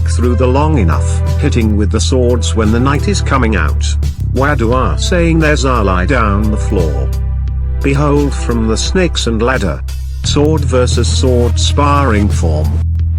through the long enough, hitting with the swords when the night is coming out. Where do I saying there's I lie down the floor. Behold from the snakes and ladder. Sword versus sword sparring form.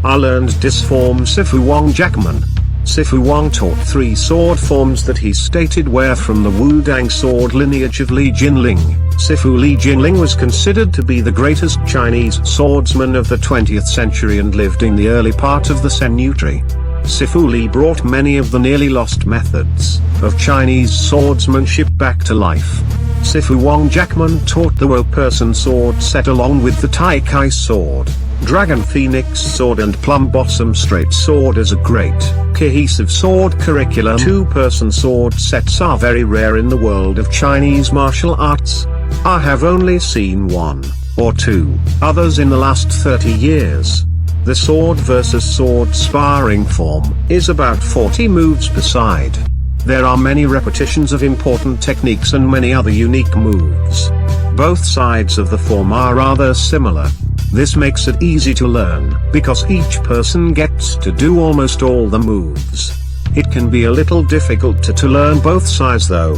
I learned this form Sifu Wang Jackman. Sifu Wang taught 3 sword forms that he stated were from the Wudang sword lineage of Li Jinling. Sifu Li Jinling was considered to be the greatest Chinese swordsman of the 20th century and lived in the early part of the century. Sifu Li brought many of the nearly lost methods of Chinese swordsmanship back to life. Sifu Wang Jackman taught the Wo-person sword set along with the Tai Kai sword, Dragon Phoenix sword and Plum Bottom straight sword as a great, cohesive sword curriculum. 2-person sword sets are very rare in the world of Chinese martial arts. I have only seen 1 or 2 others in the last 30 years. The sword versus sword sparring form is about 40 moves per side. There are many repetitions of important techniques and many other unique moves. Both sides of the form are rather similar. This makes it easy to learn, because each person gets to do almost all the moves. It can be a little difficult to learn both sides though.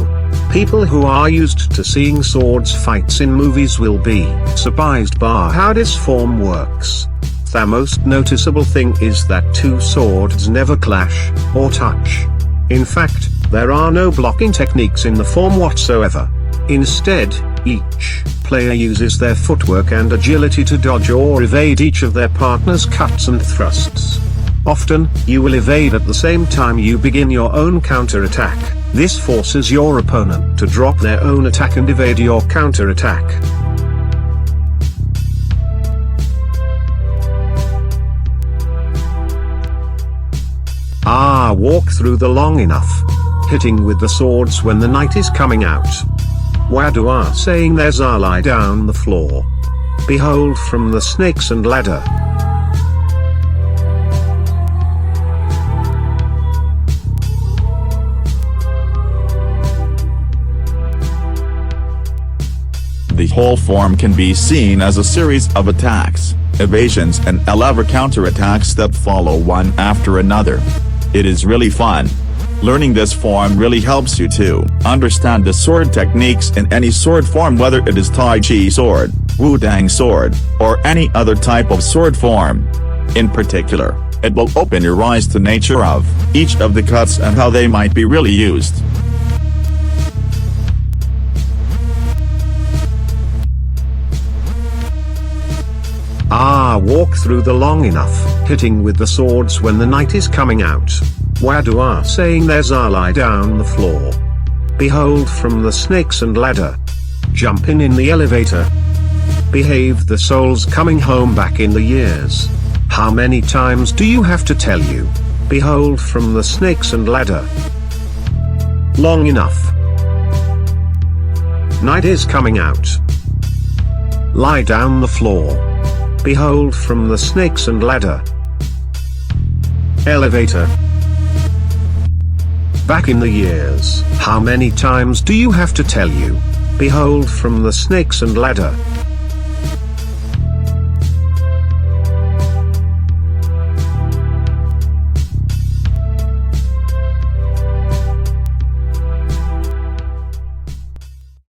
People who are used to seeing swords fights in movies will be surprised by how this form works. The most noticeable thing is that 2 swords never clash or touch. In fact, there are no blocking techniques in the form whatsoever. Instead, each player uses their footwork and agility to dodge or evade each of their partner's cuts and thrusts. Often, you will evade at the same time you begin your own counter-attack. This forces your opponent to drop their own attack and evade your counter-attack. Walk through the long enough, hitting with the swords when the night is coming out. Where do I saying there's I lie down the floor. Behold from the snakes and ladder. The whole form can be seen as a series of attacks, evasions and lever counterattacks that follow one after another. It is really fun. Learning this form really helps you to understand the sword techniques in any sword form, whether it is Tai Chi sword, Wudang sword, or any other type of sword form. In particular, it will open your eyes to the nature of each of the cuts and how they might be really used. Walk through the long enough, hitting with the swords when the night is coming out. Where do I saying there's I lie down the floor. Behold from the snakes and ladder. Jump in the elevator. Behave the souls coming home back in the years. How many times do you have to tell you? Behold from the snakes and ladder. Long enough. Night is coming out. Lie down the floor. Behold from the snakes and ladder. Elevator. Back in the years. How many times do you have to tell you? Behold from the snakes and ladder.